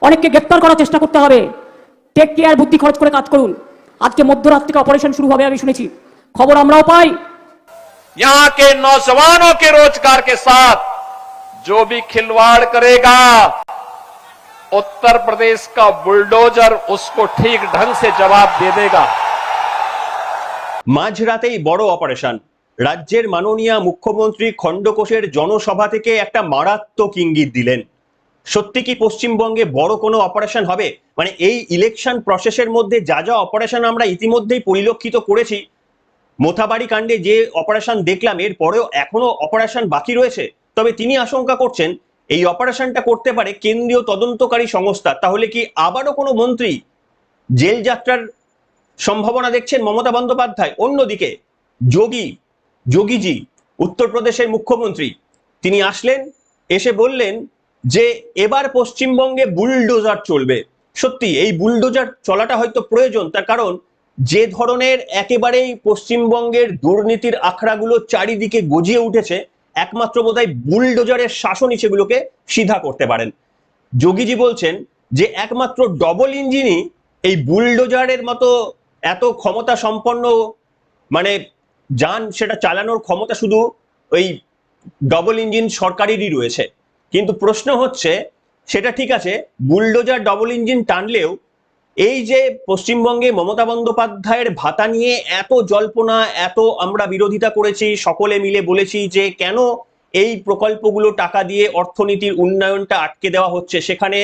অনেককে গ্রেপ্তার করার চেষ্টা করতে হবে। টেক কেয়ার, বুদ্ধি খরচ করে কাজ করুন। আজকে মধ্যরাত থেকে অপারেশন শুরু হবে আমি শুনেছি, খবর আমরাও পাই। यहाँ के नौजवानों के रोजगार के साथ जो भी खिलवाड़ करेगा, उत्तर प्रदेश का बुलडोजर उसको ठीक ढंग से जवाब दे देगा। মাঝরাতেই বড় অপারেশন। রাজ্যের মাননীয় মুখ্যমন্ত্রী খণ্ডকোষের জনসভা থেকে একটা মারাত্মক ইঙ্গিত দিলেন। সত্যি কি পশ্চিমবঙ্গে বড় কোনো অপারেশন হবে? মানে এই ইলেকশন প্রসেসের মধ্যে যা যা অপারেশন আমরা ইতিমধ্যেই পরিলক্ষিত করেছি, মোথাবাড়ি কাণ্ডে যে অপারেশন দেখলাম, এর পরেও এখনো অপারেশন বাকি রয়েছে। তবে তিনি আশঙ্কা করছেন এই অপারেশনটা করতে পারে কেন্দ্রীয় তদন্তকারী সংস্থা। তাহলে কি আবারও কোনো মন্ত্রী জেল যাত্রার সম্ভাবনা দেখছেন মমতা বন্দ্যোপাধ্যায়? অন্যদিকে যোগীজি, উত্তরপ্রদেশের মুখ্যমন্ত্রী, তিনি আসলেন, এসে বললেন যে এবার পশ্চিমবঙ্গে বুলডোজার চলবে। সত্যি এই বুলডোজার চলাটা হয়তো প্রয়োজন, তার কারণ যে ধরনের একেবারেই পশ্চিমবঙ্গের দুর্নীতির আখড়াগুলো চারিদিকে গজিয়ে উঠেছে, একমাত্র বোধহয় বুলডোজারের শাসনই সেগুলোকে সিধা করতে পারেন। যোগীজি বলছেন যে একমাত্র ডবল ইঞ্জিনই এই বুলডোজারের মতো এত ক্ষমতা সম্পন্ন, মানে যান সেটা চালানোর ক্ষমতা শুধু ওই ডবল ইঞ্জিন সরকারেরই রয়েছে। কিন্তু প্রশ্ন হচ্ছে, সেটা ঠিক আছে, বুলডোজার ডবল ইঞ্জিন টানলেও এই যে পশ্চিমবঙ্গে মমতা বন্দ্যোপাধ্যায়ের ভাতা নিয়ে এত জল্পনা, এত আমরা বিরোধিতা করেছি, সকলে মিলে বলেছি যে কেন এই প্রকল্পগুলো টাকা দিয়ে অর্থনীতির উন্নয়নটা আটকে দেওয়া হচ্ছে, সেখানে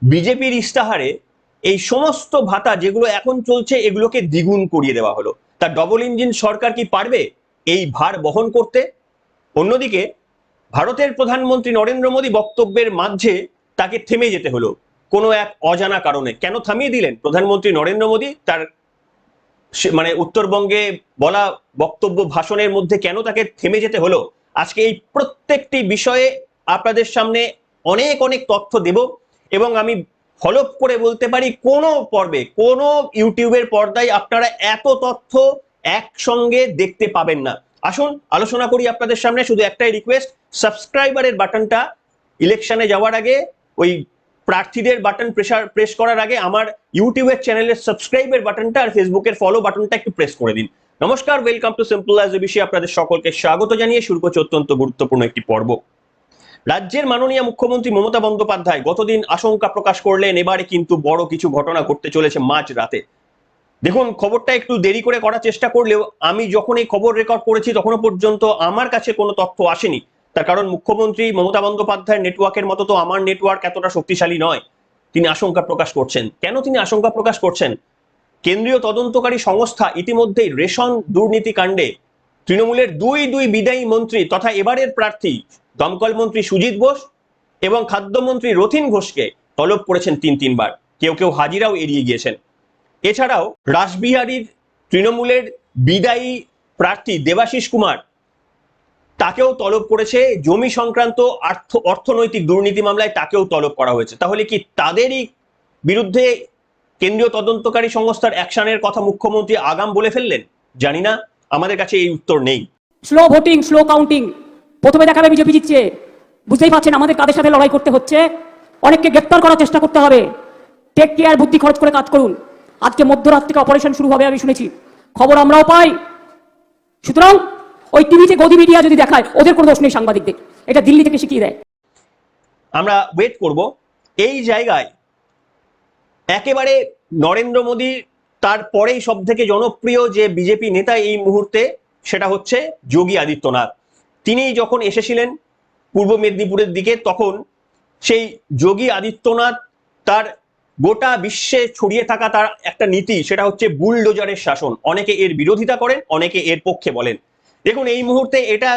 বিজেপির ইস্তাহারে এই সমস্ত ভাতা যেগুলো এখন চলছে এগুলোকে দ্বিগুণ করিয়ে দেওয়া হলো। তা ডবল ইঞ্জিন সরকার কি পারবে এই ভার বহন করতে? অন্যদিকে ভারতের প্রধানমন্ত্রী নরেন্দ্র মোদী বক্তব্যের মাঝে তাকে থেমে যেতে হলো কোনো এক অজানা কারণে। কেন থামিয়ে দিলেন প্রধানমন্ত্রী নরেন্দ্র মোদী? তার মানে উত্তরবঙ্গে বলা বক্তব্য, ভাষণের মধ্যে কেন তাকে থেমে যেতে হলো? আজকে এই প্রত্যেকটি বিষয়ে আপনাদের সামনে অনেক অনেক তথ্য দেব, এবং আমি ফলোপ করে বলতে পারি কোনো পর্বে, কোনো ইউটিউবের পর্দায় আপনারা এত তথ্য একসঙ্গে দেখতে পাবেন না। আসুন আলোচনা করি আপনাদের সামনে। শুধু একটাই রিকোয়েস্ট, সাবস্ক্রাইবারের বাটনটা ইলেকশনে যাওয়ার আগে, ওই প্রার্থীদের বাটন প্রেস করার আগে আমার ইউটিউবের চ্যানেলের সাবস্ক্রাইবের বাটনটা আর ফেসবুকের ফলো বাটনটা একটু প্রেস করে দিন। নমস্কার, welcome to simple as a বিষয়। আপনাদের সকলকে স্বাগত জানিয়ে শুরু করছি অত্যন্ত গুরুত্বপূর্ণ একটি পর্ব। রাজ্যের মাননীয় মুখ্যমন্ত্রী মমতা বন্দ্যোপাধ্যায় গতদিন আশঙ্কা প্রকাশ করলেন এবারে কিন্তু বড় কিছু ঘটনা ঘটতে চলেছে মাঝ রাতে। দেখুন, খবরটা একটু দেরি করে করার চেষ্টা করলেও আমি যখন এই খবর রেকর্ড করেছি তখনও পর্যন্ত আমার কাছে কোনো তথ্য আসেনি। তার কারণ মুখ্যমন্ত্রী মমতা বন্দ্যোপাধ্যায়ের নেটওয়ার্কের মতো তো আমার নেটওয়ার্ক এতটা শক্তিশালী নয়। তিনি আশঙ্কা প্রকাশ করছেন। কেন তিনি আশঙ্কা প্রকাশ করছেন? কেন্দ্রীয় তদন্তকারী সংস্থা ইতিমধ্যেই রেশন দুর্নীতি কাণ্ডে তৃণমূলের দুই বিদায়ী মন্ত্রী তথা এবারের প্রার্থী দমকল মন্ত্রী সুজিত বোস এবং খাদ্যমন্ত্রী রথীন ঘোষকে তলব করেছেন তিনবার। কেউ হাজিরাও এড়িয়ে গিয়েছেন। এছাড়াও রাসবিহারীর তৃণমূলের বিদায়ী প্রার্থী দেবাশিস কুমার, তাকেও তলব করেছে জমি সংক্রান্ত অর্থনৈতিক দুর্নীতি মামলায়, তাকেও তলব করা হয়েছে। তাহলে কি তাদেরই বিরুদ্ধে কেন্দ্রীয় তদন্তকারী সংস্থার অ্যাকশনের কথা মুখ্যমন্ত্রী আগাম বলে ফেললেন? জানি না, আমাদের কাছে এই উত্তর নেই। স্লো ভোটিং, স্লো কাউন্টিং, প্রথমে দেখাবে বিজেপি জিতছে। বুঝতেই পারছেন আমাদের কাদের সাথে লড়াই করতে হচ্ছে। অনেককে গ্রেপ্তার করার চেষ্টা করতে হবে। টেক কেয়ার, বুদ্ধি খরচ করে কাজ করুন। আজকে মধ্যরাত থেকে অপারেশন শুরু হবে আমি শুনেছি, খবর আমরাও পাই। সুতরাং ওই টিভিতে গদি মিডিয়া যদি দেখায়, ওদের কোনো দোষ নেই সাংবাদিকদের, এটা দিল্লি থেকে শিখিয়ে দেয়। আমরা ওয়েট করব। এই জায়গায় একেবারে নরেন্দ্র মোদী, তারপরেই সব থেকে জনপ্রিয় যে বিজেপি নেতা এই মুহূর্তে, সেটা হচ্ছে যোগী আদিত্যনাথ। তিনি যখন এসেছিলেন পূর্ব মেদিনীপুরের দিকে, তখন সেই যোগী আদিত্যনাথ তার গোটা বিশ্বে ছড়িয়ে থাকা তার একটা নীতি, সেটা হচ্ছে বুলডোজারের শাসন। অনেকে এর বিরোধিতা করেন, অনেকে এর পক্ষে বলেন। দেখুন, এই মুহূর্তে এটা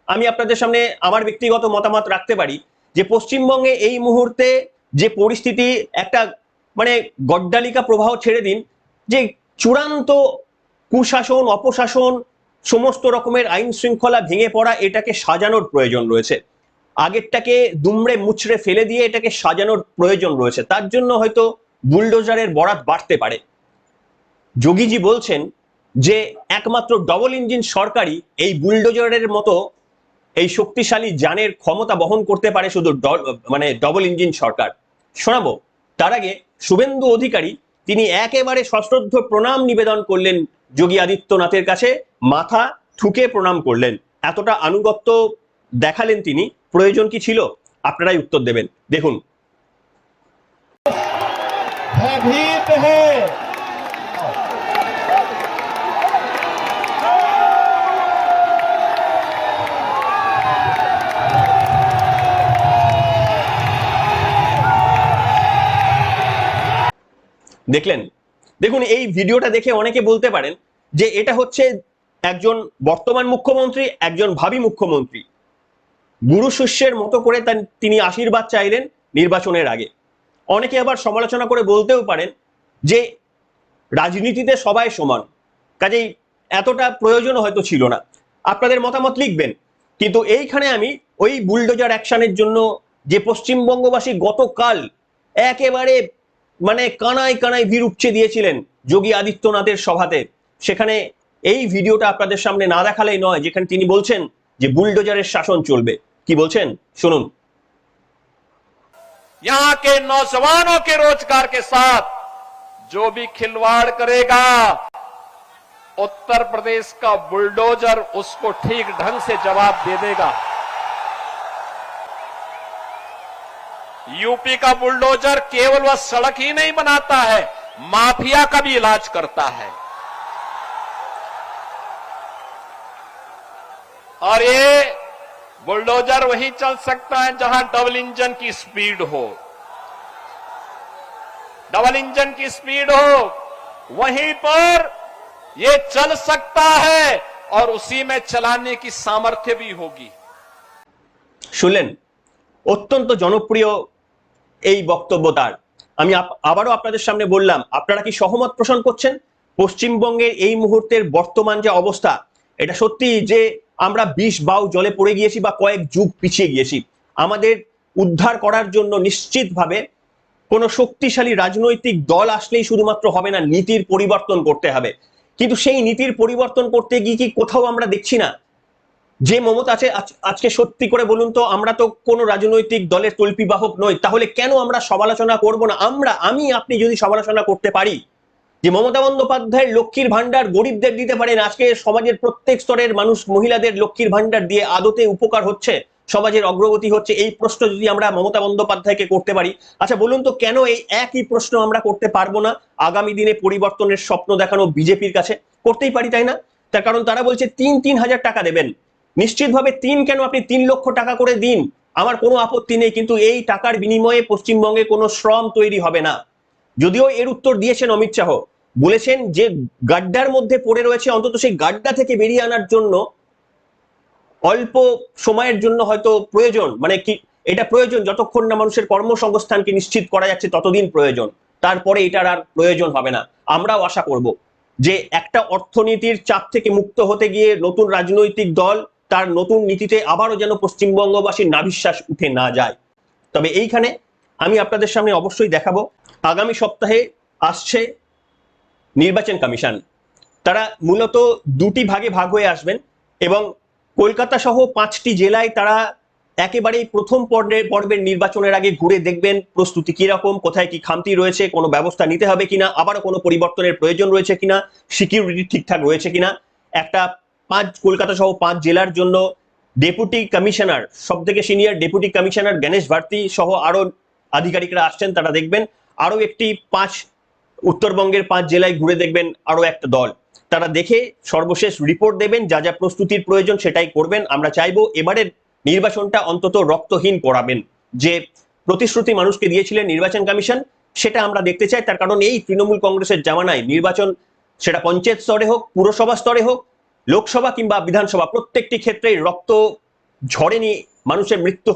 আমি আপনাদের সামনে আমার ব্যক্তিগত মতামত রাখতে পারি যে পশ্চিমবঙ্গে এই মুহূর্তে যে পরিস্থিতি, একটা মানে গড্ডালিকা প্রবাহ ছেড়ে দিন, যে চূড়ান্ত কুশাসন, অপশাসন, সমস্ত রকমের আইন শৃঙ্খলা ভেঙে পড়া, এটাকে সাজানোর প্রয়োজন রয়েছে। আগেরটাকে দুমড়ে মুচড়ে ফেলে দিয়ে এটাকে সাজানোর প্রয়োজন রয়েছে। তার জন্য হয়তো বুলডোজারের বরাত বাড়তে পারে। যোগীজি বলছেন যে একমাত্র ডবল ইঞ্জিন সরকারই এই বুলডোজারের মতো এই শক্তিশালী যানের ক্ষমতা বহন করতে পারে, শুধু মানে ডবল ইঞ্জিন সরকার। শোনাবো। তার আগে শুভেন্দু অধিকারী তিনি একেবারে সশ্রদ্ধ প্রণাম নিবেদন করলেন যোগী আদিত্যনাথের কাছে, মাথা ঠুকে প্রণাম করলেন। এতটা আনুগত্য দেখালেন তিনি, প্রয়োজন কি ছিল? আপনারাই উত্তর দেবেন, দেখুন। भयभीत है, দেখলেন? দেখুন, এই ভিডিওটা দেখে অনেকে বলতে পারেন যে এটা হচ্ছে একজন বর্তমান মুখ্যমন্ত্রী, একজন ভাবী মুখ্যমন্ত্রী গুরু শিষ্যের মতো করে তিনি আশীর্বাদ চাইলেন নির্বাচনের আগে। অনেকে আবার সমালোচনা করে বলতেও পারেন যে রাজনীতিতে সবাই সমান, কাজেই এতটা প্রয়োজন হয়তো ছিল না। আপনাদের মতামত লিখবেন। কিন্তু এইখানে আমি ওই বুলডোজার অ্যাকশনের জন্য যে পশ্চিমবঙ্গবাসী গতকাল একেবারে মানে কানায় কানায় ভিড় উপচে দিয়েছিলেন যোগী আদিত্যনাথের সভাতে, সেখানে এই ভিডিওটা আপনাদের সামনে না দেখালেই নয়, যেখানে তিনি বলছেন যে বুলডোজারের শাসন চলবে। কি বলছেন শুনুন। यहां के नौजवानों के रोजगार के साथ जो भी खिलवाड़ करेगा, उत्तर प्रदेश का बुलडोजर उसको ठीक ढंग से जवाब दे देगा। यूपी का बुलडोजर केवल वह सड़क ही नहीं बनाता है, माफिया का भी इलाज करता है। और ये बुलडोजर वही चल सकता है जहां डबल इंजन की स्पीड हो, डबल इंजन की स्पीड हो, वहीं पर ये चल सकता है और उसी में चलाने की सामर्थ्य भी होगी। শুনলেন? অত্যন্ত জনপ্রিয় এই বক্তব্য তার। আমি আবারও আপনাদের সামনে বললাম, আপনারা কি সহমত পোষণ করছেন? পশ্চিমবঙ্গের এই মুহূর্তের বর্তমান যে অবস্থা, এটা সত্যি যে আমরা 20 বাউ জলে পড়ে গিয়েছি বা কয়েক যুগ পিছিয়ে গিয়েছি। আমাদের উদ্ধার করার জন্য নিশ্চিতভাবে কোনো শক্তিশালী রাজনৈতিক দল আসলেই শুধুমাত্র হবে না, নীতির পরিবর্তন করতে হবে। কিন্তু সেই নীতির পরিবর্তন করতে গিয়ে কি কোথাও আমরা দেখছি না যে মমতা আছে? আজকে সত্যি করে বলুন তো, আমরা তো কোনো রাজনৈতিক দলের তল্পিবাহক নই, তাহলে কেন আমরা সমালোচনা করব না? আমি আপনি যদি সমালোচনা করতে পারি যে মমতা বন্দ্যোপাধ্যায়ের লক্ষ্মীর ভান্ডার গরিবদের দিতে পারেন, আজকে সমাজের প্রত্যেক স্তরের মানুষ, মহিলাদের লক্ষ্মীর ভান্ডার দিয়ে আদতে উপকার হচ্ছে, সমাজের অগ্রগতি হচ্ছে, এই প্রশ্ন যদি আমরা মমতা বন্দ্যোপাধ্যায়কে করতে পারি, আচ্ছা বলুন তো কেন এই একই প্রশ্ন আমরা করতে পারবো না আগামী দিনে পরিবর্তনের স্বপ্ন দেখানো বিজেপির কাছে? করতেই পারি, তাই না? তার কারণ তারা বলছে 3 হাজার টাকা দেবেন। নিশ্চিতভাবে কেন, আপনি 3 লক্ষ টাকা করে দিন, আমার কোনো আপত্তি নেই, কিন্তু এই টাকার বিনিময়ে পশ্চিমবঙ্গে কোনো শ্রম তৈরি হবে না। যদিও এর উত্তর দিয়েছেন অমিত শাহ, বলেছেন যে গাড্ডার মধ্যে পড়ে রয়েছে, অন্তত সেই গাড্ডা থেকে বেরিয়ে আনার জন্য অল্প সময়ের জন্য হয়তো প্রয়োজন, মানে কি এটা প্রয়োজন যতক্ষণ না মানুষের কর্মসংস্থানকে নিশ্চিত করা যাচ্ছে ততদিন প্রয়োজন, তারপরে এটার আর প্রয়োজন হবে না। আমরাও আশা করব যে একটা অর্থনীতির চাপ থেকে মুক্ত হতে গিয়ে নতুন রাজনৈতিক দল তার নতুন নীতিতে আবারও যেন পশ্চিমবঙ্গবাসীর নাভিশ্বাস উঠে না যায়। তবে এইখানে আমি আপনাদের সামনে অবশ্যই দেখাবো, আগামী সপ্তাহে আসছে নির্বাচন কমিশন। তারা মূলত 2টি ভাগে ভাগ হয়ে আসবেন এবং কলকাতা সহ 5টি জেলায় তারা একেবারেই প্রথম পর্বের নির্বাচনের আগে ঘুরে দেখবেন প্রস্তুতি কিরকম, কোথায় কি খামতি রয়েছে, কোনো ব্যবস্থা নিতে হবে কিনা, আবারও কোনো পরিবর্তনের প্রয়োজন রয়েছে কিনা, সিকিউরিটি ঠিকঠাক রয়েছে কিনা। একটা কলকাতা সহ 5 জেলার জন্য ডেপুটি কমিশনার, সব থেকে senior deputy commissioner Ganesh Bharati সহ আরো আধিকারিকরা আসছেন, তারা দেখবেন। আরো একটি উত্তরবঙ্গের 5 জেলায় ঘুরে দেখবেন আরো একটা দল, তারা দেখে সর্বশেষ রিপোর্ট দেবেন, যা যা প্রস্তুতির প্রয়োজন সেটাই করবেন। আমরা চাইবো এবারের নির্বাচনটা অন্তত রক্তহীন করাবেন, যে প্রতিশ্রুতি মানুষকে দিয়েছিলেন নির্বাচন কমিশন, সেটা আমরা দেখতে চাই। তার কারণ এই তৃণমূল কংগ্রেসের জামানায় নির্বাচন, সেটা পঞ্চায়েত স্তরে হোক, পুরসভা স্তরে হোক, লোকসভা কিংবা বিধানসভা, প্রত্যেকটি ক্ষেত্রেই রক্ত ঝরেনি, মানুষের মৃত্যু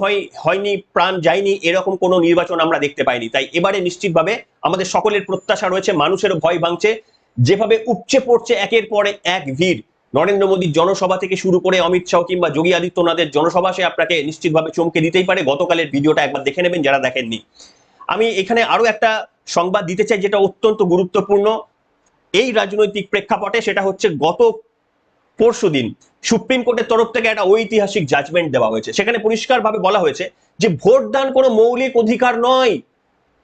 হয়নি, প্রাণ যায়নি, এরকম কোনো নির্বাচন আমরা দেখতে পাইনি। তাই এবারে নিশ্চিতভাবে আমাদের সকলের প্রত্যাশা রয়েছে, মানুষেরও ভয় ভাঙছে, যেভাবে উপচে পড়ছে একের পর এক ভিড়, নরেন্দ্র মোদীর জনসভা থেকে শুরু করে অমিত শাহ কিংবা যোগী আদিত্যনাথের জনসভা, সে আপনাকে নিশ্চিতভাবে চমকে দিতেই পারে। গতকালের ভিডিওটা একবার দেখে নেবেন যারা দেখেননি। আমি এখানে আরো একটা সংবাদ দিতে চাই যেটা অত্যন্ত গুরুত্বপূর্ণ এই রাজনৈতিক প্রেক্ষাপটে, সেটা হচ্ছে গত পরশুদিন সুপ্রিম কোর্টের তরফ থেকে একটা ঐতিহাসিক জাজমেন্ট দেওয়া হয়েছে। সেখানে পরিষ্কারভাবে বলা হয়েছে যে ভোটদান কোনো মৌলিক অধিকার নয়,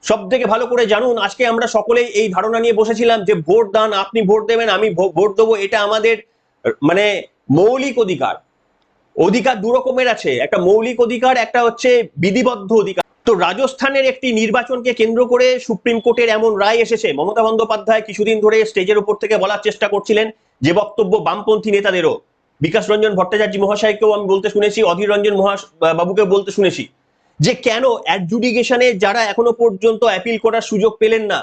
সব থেকে ভালো করে জানুন, আজকে আমরা সকলেই এই ধারণা নিয়ে বসেছিলাম যে ভোট দান, আপনি ভোট দেবেন, আমি ভোট দেবো, এটা আমাদের মানে মৌলিক অধিকার। অধিকার দু রকমের আছে, একটা মৌলিক অধিকার, একটা হচ্ছে বিধিবদ্ধ অধিকার। তো রাজস্থানের একটি নির্বাচনকে কেন্দ্র করে সুপ্রিম কোর্টের এমন রায় এসেছে। মমতা বন্দ্যোপাধ্যায় কিছুদিন ধরে স্টেজের উপর থেকে বলার চেষ্টা করছিলেন যে বক্তব্য বামপন্থী নেতাদেরও, বিকাশ রঞ্জন ভট্টাচার্য মহাশয়কেও আমি বলতে শুনেছি, অধীর রঞ্জন বাবুকে বলতে শুনেছি যে কেন অ্যাডজুডিকেশনে যারা এখনো পর্যন্ত অ্যাপিল করার সুযোগ পেলেন না,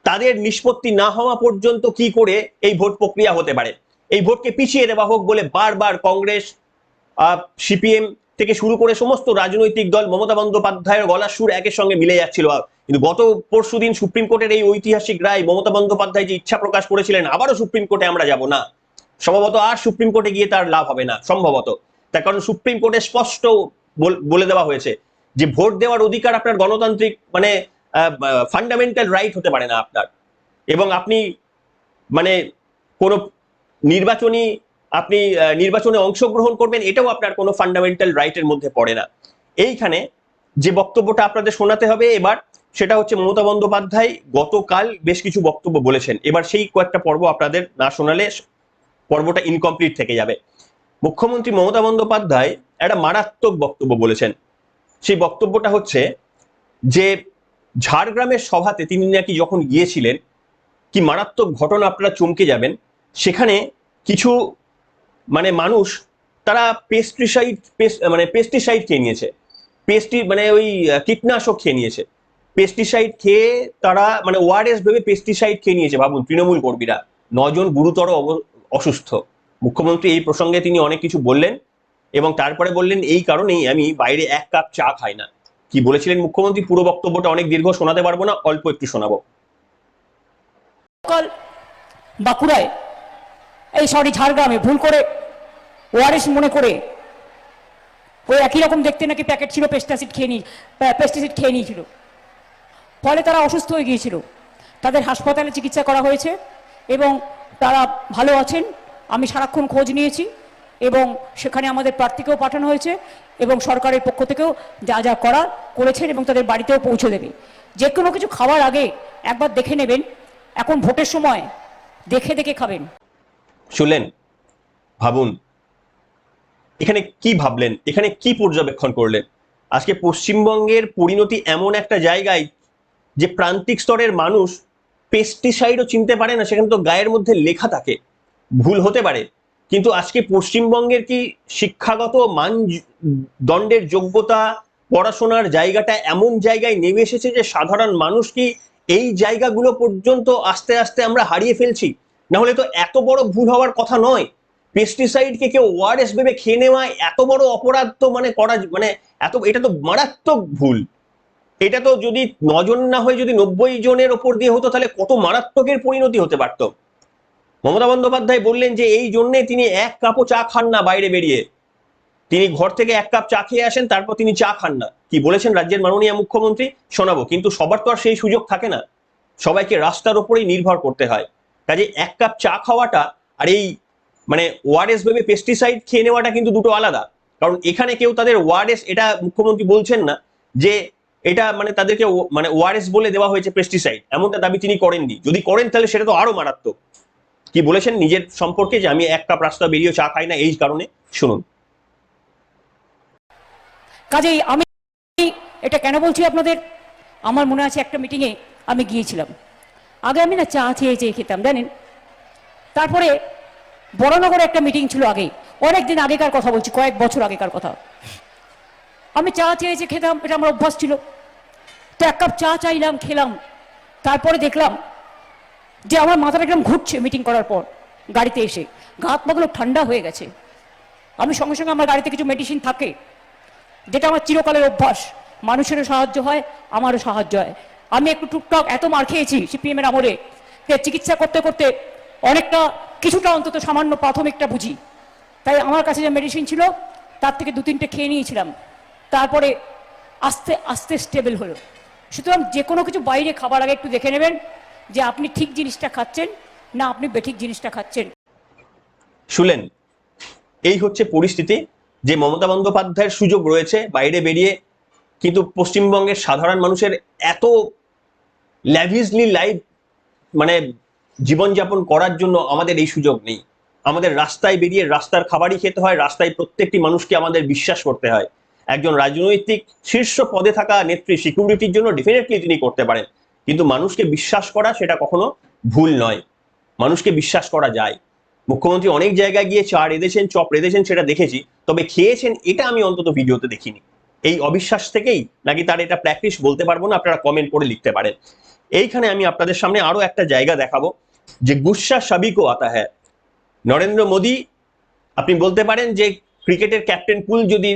তাদের নিষ্পত্তি না হওয়া পর্যন্ত কি করে এই ভোট প্রক্রিয়া হতে পারে, এই ভোটকে পিছিয়ে দেওয়া হোক বলে বারবার কংগ্রেস, সিপিএম থেকে শুরু করে সমস্ত রাজনৈতিক দল, মমতা বন্দ্যোপাধ্যায়ের গলার সুর একের সঙ্গে মিলে যাচ্ছিল। কিন্তু গত পরশুদিন সুপ্রিম কোর্টের এই ঐতিহাসিক রায়, মমতা বন্দ্যোপাধ্যায় যে ইচ্ছা প্রকাশ করেছিলেন আবারও সুপ্রিম কোর্টে আমরা যাব না, সম্ভবত আর সুপ্রিম কোর্টে গিয়ে তার লাভ হবে না সম্ভবত। তার কারণ সুপ্রিম কোর্টে স্পষ্ট বলে দেওয়া হয়েছে যে ভোট দেওয়ার অধিকার আপনার গণতান্ত্রিক মানে ফান্ডামেন্টাল রাইট হতে পারে না আপনার, এবং আপনি মানে কোনো নির্বাচনে অংশগ্রহণ করবেন, এটাও আপনার কোনো ফান্ডামেন্টাল রাইটের মধ্যে পড়ে না। এইখানে যে বক্তব্যটা আপনাদের শোনাতে হবে এবার, সেটা হচ্ছে মমতা বন্দ্যোপাধ্যায় গতকাল বেশ কিছু বক্তব্য বলেছেন। এবার সেই কয়েকটা পর্ব আপনাদের না শোনালে পর্বটা ইনকমপ্লিট থেকে যাবে। মুখ্যমন্ত্রী মমতা বন্দ্যোপাধ্যায় একটা মারাত্মক বক্তব্য বলেছেন। সেই বক্তব্যটা হচ্ছে যে ঝাড়গ্রামের সভাতে তিনি নাকি যখন গিয়েছিলেন, কি মারাত্মক ঘটনা, আপনারা চমকে যাবেন। সেখানে কিছু মানে মানুষ তারা পেস্টিসাইড খেয়ে নিয়েছে, মানে ওই কীটনাশক খেয়ে নিয়েছে, পেস্টিসাইড খেয়ে তারা মানে ওআরএস ভেবে পেস্টিসাইড খেয়ে নিয়েছে। ভাবুন, তৃণমূল কর্মীরা 9 জন গুরুতর অসুস্থ। মুখ্যমন্ত্রী এই প্রসঙ্গে তিনি অনেক কিছু বললেন এবং তারপরে বললেন এই কারণেই আমি বাইরে 1 কাপ চা খাই না। কি বলেছিলেন মুখ্যমন্ত্রী, পুরো বক্তব্যটা অনেক দীর্ঘ, শোনাতে পারবো না, অল্প একটু শোনাবো। বাঁকুড়ায় ঝাড়গ্রামে ভুল করে ওআরএস মনে করে ওই একই রকম দেখতে নাকি প্যাকেট ছিল, পেস্টিসাইড খেয়ে নিয়েছিল, ফলে তারা অসুস্থ হয়ে গিয়েছিল। তাদের হাসপাতালে চিকিৎসা করা হয়েছে এবং তারা ভালো আছেন। আমি সারাক্ষণ খোঁজ নিয়েছি এবং সেখানে আমাদের প্রার্থীকেও পাঠানো হয়েছে এবং সরকারের পক্ষ থেকেও যা যা করেছেন এবং তাদের বাড়িতেও পৌঁছে দেবে। যে কোনো কিছু খাওয়ার আগে একবার দেখে নেবেন, এখন ভোটের সময় দেখে দেখে খাবেন। শুনলেন? ভাবুন এখানে কি ভাবলেন, এখানে কি পর্যবেক্ষণ করলেন। আজকে পশ্চিমবঙ্গের পরিণতি এমন একটা জায়গায় যে প্রান্তিক স্তরের মানুষ পেস্টিসাইডও চিনতে পারে না, সেখানে তো গায়ের মধ্যে লেখা থাকে, ভুল হতে পারে, কিন্তু আজকে পশ্চিমবঙ্গের কি শিক্ষাগত মানদণ্ডের যোগ্যতা, পড়াশোনার জায়গাটা এমন জায়গায় নেমে এসেছে যে সাধারণ মানুষ কি এই জায়গাগুলো পর্যন্ত আস্তে আস্তে আমরা হারিয়ে ফেলছি। না হলে তো এত বড় ভুল হওয়ার কথা নয়। পেস্টিসাইডকে কেউ ওআরএস ভেবে খেয়ে নেওয়া এত বড় অপরাধ তো মানে করা মানে এটা তো মারাত্মক ভুল। এটা তো যদি 9 জন না হয়ে যদি 90 জনের ওপর দিয়ে হতো তাহলে কত মারাত্মকের পরিণতি হতে পারত। মমতা বন্দ্যোপাধ্যায় বললেন যে এই জন্যে তিনি 1 কাপও চা খান না বাইরে বেরিয়ে, তিনি ঘর থেকে 1 কাপ চা খেয়ে আসেন, তারপর তিনি চা খান না। কি বলেছেন রাজ্যের মাননীয় মুখ্যমন্ত্রী শোনাবো, কিন্তু সবার তো আর সেই সুযোগ থাকে না, সবাইকে রাস্তার উপরেই নির্ভর করতে হয়। কাজে 1 কাপ চা খাওয়াটা আর এই মানে ওআরএস ভেবে পেস্টিসাইড খেয়ে নেওয়াটা কিন্তু দুটো আলাদা। কারণ এখানে কেউ তাদের ওআরএস, এটা মুখ্যমন্ত্রী বলছেন না যে এটা মানে তাদেরকে মানে ওআরএস বলে দেওয়া হয়েছে পেস্টিসাইড, এমনটা দাবি তিনি করেননি। যদি করেন তাহলে সেটা তো আরো মারাত্মক। কি বলেছেন নিজের সম্পর্কে, যে আমি 1 কাপ রাস্তা বেরিয়ে চা খাই না এই কারণে, শুনুন। কাজেই আমি এটা কেন বলছি আপনাদের, আমার মনে আছে একটা মিটিংয়ে আমি গিয়েছিলাম। আগে আমি না চা চেয়ে খেতাম জানেন। তারপরে বড়নগরে একটা মিটিং ছিল, আগে অনেকদিন আগেকার কথা বলছি, কয়েক বছর আগেকার কথা। আমি চা চেয়ে খেতাম, এটা আমার অভ্যাস ছিল। তো 1 কাপ চা চাইলাম, খেলাম। তারপরে দেখলাম যে আমার মাথাটা একদম ঘুরছে মিটিং করার পর, গাড়িতে এসে গা হাত পাগুলো ঠান্ডা হয়ে গেছে। আমি সঙ্গে সঙ্গে আমার গাড়িতে কিছু মেডিসিন থাকে, যেটা আমার চিরকালের অভ্যাস, মানুষেরও সাহায্য হয়, আমারও সাহায্য হয়। আমি একটু টুকটাক এত মার খেয়েছি সিপিএম এর আমলে, চিকিৎসা করতে করতে অনেকটা কিছুটা অন্তত সামান্য প্রাথমিকটা বুঝি। তাই আমার কাছে যে মেডিসিন ছিল তার থেকে 2-3টে খেয়ে নিয়েছিলাম, তারপরে আস্তে আস্তে স্টেবল হলো। সুতরাং যে কোনো কিছু বাইরে খাবার আগে একটু দেখে নেবেন যে আপনি ঠিক জিনিসটা খাচ্ছেন না আপনি বেঠিক জিনিসটা খাচ্ছেন। শুনলেন? এই হচ্ছে পরিস্থিতি যে মমতা বন্দ্যোপাধ্যায়ের সুযোগ রয়েছে বাইরে বেরিয়ে কিন্তু পশ্চিমবঙ্গের সাধারণ মানুষের এত ল্যাভিজলি লাইফ মানে জীবনযাপন করার জন্য আমাদের এই সুযোগ নেই। আমাদের রাস্তায় বেরিয়ে রাস্তার খাবারই খেতে হয়, রাস্তায় প্রত্যেকটি মানুষকে আমাদের বিশ্বাস করতে হয়। একজন রাজনৈতিক শীর্ষ পদে থাকা নেত্রী সিকিউরিটির জন্য ডেফিনেটলি তিনি করতে পারেন, কিন্তু মানুষকে বিশ্বাস করা সেটা কখনো ভুল নয়। মানুষকে বিশ্বাস করা যায়। মুখ্যমন্ত্রী অনেক জায়গায় গিয়ে চা রেঁধেছেন, চপ রেঁধেছেন, সেটা দেখেছি, তবে খেয়েছেন এটা আমি অন্তত ভিডিওতে দেখিনি। এই অবিশ্বাস থেকেই নাকি তার এটা প্র্যাকটিস বলতে পারবো না, আপনারা কমেন্ট করে লিখতে পারেন। এইখানে আমি আপনাদের সামনে আরো একটা জায়গা দেখাবো যে গুস্সা সবই কো আতা হ্যায়। নরেন্দ্র মোদী, আপনি বলতে পারেন যে ক্রিকেটের ক্যাপ্টেন কুল যদি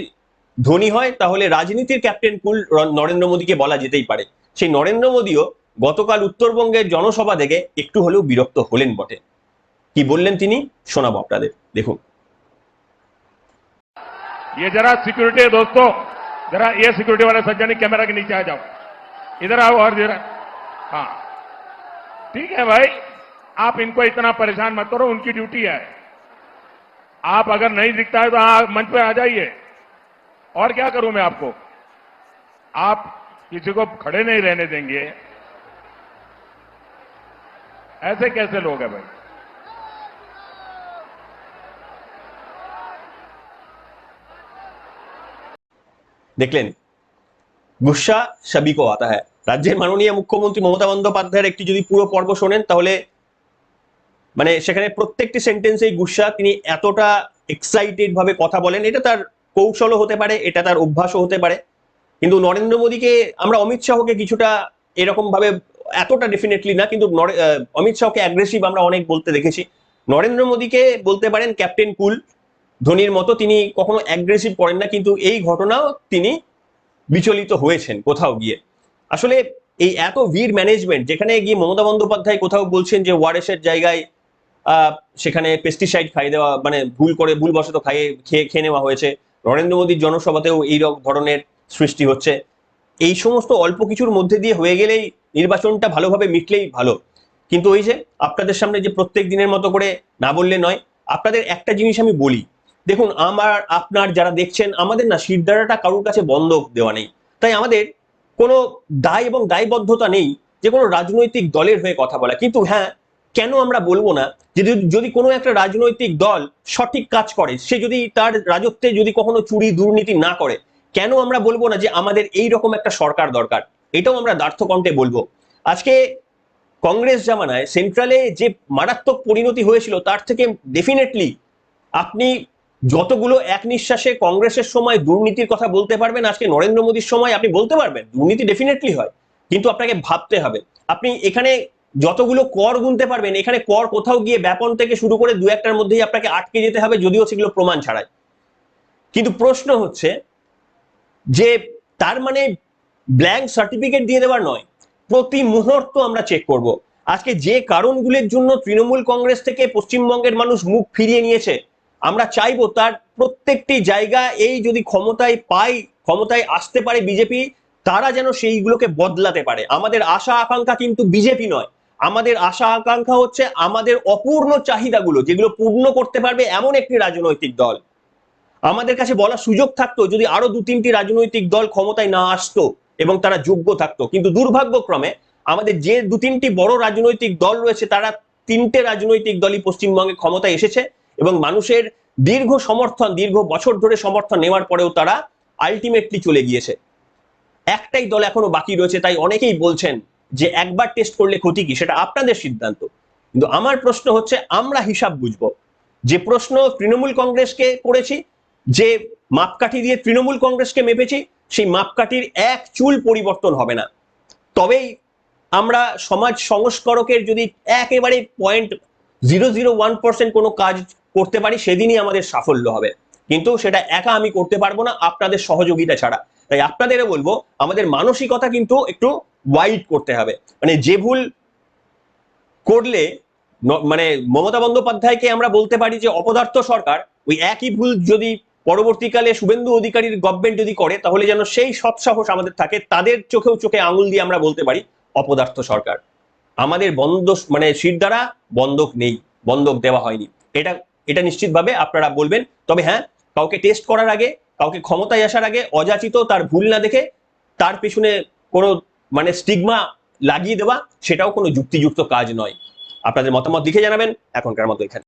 ধোনি হয় তাহলে রাজনীতির ক্যাপ্টেন কুল নরেন্দ্র মোদীকে বলা যেতেই পারে। সেই নরেন্দ্র মোদীও গতকাল উত্তরবঙ্গের জনসভা থেকে একটু হলেও বিরক্ত হলেন বটে। কি বললেন তিনি শোনাবো আপনাদের, দেখুন। ये जरा सिक्योरिटी है दोस्तों, जरा ये सिक्योरिटी वाले सज्जन कैमरा के नीचे आ जाओ, इधर आओ और जरा, हाँ ठीक है भाई, आप इनको इतना परेशान मत करो, उनकी ड्यूटी है। आप अगर नहीं दिखता है तो मंच पे आ जाइए। और क्या करूं मैं आपको, आप किसी को खड़े नहीं रहने देंगे, ऐसे कैसे लोग हैं भाई। দেখলেন, গুস্সা সবই কো আতা হ্যায়। রাজ্যের মাননীয় মুখ্যমন্ত্রী মমতা বন্দ্যোপাধ্যায়ের একটি যদি পুরো পর্ব শোনেন তাহলে মানে সেখানে প্রত্যেকটি সেন্টেন্সেই গুস্সা। তিনি এতটা এক্সাইটেড ভাবে কথা বলেন, এটা তার কৌশলও হতে পারে, এটা তার অভ্যাসও হতে পারে। কিন্তু নরেন্দ্র মোদীকে আমরা, অমিত শাহকে কিছুটা এরকম ভাবে, এতটা ডেফিনেটলি না, কিন্তু অমিত শাহকে অ্যাগ্রেসিভ আমরা অনেক বলতে দেখেছি। নরেন্দ্র মোদীকে বলতে পারেন ক্যাপ্টেন কুল, ধোনির মতো তিনি কখনো অ্যাগ্রেসিভ করেন না, কিন্তু এই ঘটনাও তিনি বিচলিত হয়েছেন কোথাও গিয়ে। আসলে এই এত ভিড় ম্যানেজমেন্ট, যেখানে গিয়ে মমতা বন্দ্যোপাধ্যায় কোথাও বলছেন যে ওয়ারেসের জায়গায় সেখানে পেস্টিসাইড খাইয়ে দেওয়া, মানে ভুলবশত খেয়ে নেওয়া হয়েছে। নরেন্দ্র মোদীর জনসভাতেও এই ধরনের সৃষ্টি হচ্ছে। এই সমস্ত অল্প কিছুর মধ্যে দিয়ে হয়ে গেলেই নির্বাচনটা ভালোভাবে মিটলেই ভালো। কিন্তু ওই যে আপনাদের সামনে যে প্রত্যেক দিনের মতো করে না বললে নয়, আপনাদের একটা জিনিস আমি বলি, দেখুন আমার আপনার যারা দেখছেন, আমাদের না শিরদাঁড়াটা কারোর কাছে বন্ধক দেওয়া নেই। তাই আমাদের কোনো দায় এবং দায়বদ্ধতা নেই যে কোনো রাজনৈতিক দলের হয়ে কথা বলা। কিন্তু হ্যাঁ, কেন আমরা বলবো না যে যদি কোনো একটা রাজনৈতিক দল সঠিক কাজ করে, সে যদি তার রাজত্বে যদি কখনো চুরি দুর্নীতি না করে, কেন আমরা বলবো না যে আমাদের এই রকম একটা সরকার দরকার? এটাও আমরা দ্বার্থকণ্ঠে বলবো। আজকে কংগ্রেস জামানায় সেন্ট্রালে যে মারাত্মক পরিণতি হয়েছিল, তার থেকে ডেফিনেটলি আপনি যতগুলো এক নিঃশ্বাসে কংগ্রেসের সময় দুর্নীতির কথা বলতে পারবেন, আজকে নরেন্দ্র মোদীর সময় আপনি বলতে পারবেন দুর্নীতি ডেফিনেটলি হয়, কিন্তু আপনাকে ভাবতে হবে। আপনি এখানে যতগুলো কর গুনতে পারবেন, এখানে কর কোথাও গিয়ে ব্যাপন থেকে শুরু করে দু একটার মধ্যেই আপনাকে আটকে যেতে হবে, যদিও সেগুলো প্রমাণ ছাড়াই। কিন্তু প্রশ্ন হচ্ছে যে তার মানে ব্ল্যাঙ্ক সার্টিফিকেট দিয়ে দেওয়ার নয়, প্রতি মুহূর্ত আমরা চেক করব। আজকে যে কারণগুলোর জন্য তৃণমূল কংগ্রেস থেকে পশ্চিমবঙ্গের মানুষ মুখ ফিরিয়ে নিয়েছে, আমরা চাইবো তার প্রত্যেকটি জায়গা, এই যদি ক্ষমতায় আসতে পারে বিজেপি, তারা যেন সেইগুলোকে বদলাতে পারে। আমাদের আশা আকাঙ্ক্ষা কিন্তু বিজেপি নয়, আমাদের আশা আকাঙ্ক্ষা হচ্ছে আমাদের অপূর্ণ চাহিদাগুলো যেগুলো পূর্ণ করতে পারবে এমন একটি রাজনৈতিক দল। আমাদের কাছে বলার সুযোগ থাকতো যদি আরো দু তিনটি রাজনৈতিক দল ক্ষমতায় না আসতো এবং তারা যোগ্য থাকতো, কিন্তু দুর্ভাগ্যক্রমে আমাদের যে দু তিনটি বড় রাজনৈতিক দল রয়েছে, তারা তিনটে রাজনৈতিক দলই পশ্চিমবঙ্গে ক্ষমতায় এসেছে এবং মানুষের দীর্ঘ বছর ধরে সমর্থন নেওয়ার পরেও তারা আলটিমেটলি চলে গিয়েছে। একটাই দল এখনো বাকি রয়েছে, তাই অনেকেই বলছেন যে একবার টেস্ট করলে ক্ষতি কি, সেটা আপনাদের সিদ্ধান্ত। কিন্তু আমার প্রশ্ন হচ্ছে, আমরা হিসাব বুঝবো। যে প্রশ্ন তৃণমূল কংগ্রেসকে করেছি, যে মাপকাঠি দিয়ে তৃণমূল কংগ্রেসকে মেপেছি, সেই মাপকাঠির এক চুল পরিবর্তন হবে না। তবেই আমরা সমাজ সংস্কারকের যদি একেবারে 0.001% কোনো কাজ করতে পারি, সেদিনই আমাদের সাফল্য হবে। কিন্তু সেটা একা আমি করতে পারবো না আপনাদের সহযোগিতা ছাড়া। তাই আপনাদেরও বলবো, আমাদের মানসিকতা কিন্তু একটু ওয়াইড করতে হবে। মানে যে ভুল করলে মানে মমতা বন্দ্যোপাধ্যায়কে আমরা বলতে পারি যে অপদার্থ সরকার, ওই একই ভুল যদি পরবর্তীকালে শুভেন্দু অধিকারীর গভর্নমেন্ট যদি করে, তাহলে যেন সেই সৎসাহস আমাদের থাকে, তাদের চোখে আঙুল দিয়ে আমরা বলতে পারি অপদার্থ সরকার। আমাদের মানে শিরদাঁড়া বন্ধক নেই, বন্ধক দেওয়া হয়নি, এটা নিশ্চিতভাবে আপনারা বলবেন। তবে হ্যাঁ, কাউকে টেস্ট করার আগে, কাউকে ক্ষমতায় আসার আগে অযাচিত তার ভুল না দেখে তার পেছনে কোনো মানে স্টিগমা লাগিয়ে দেওয়া সেটাও কোনো যুক্তিযুক্ত কাজ নয়। আপনাদের মতামত লিখে জানাবেন। এখনকার মতো এখানে।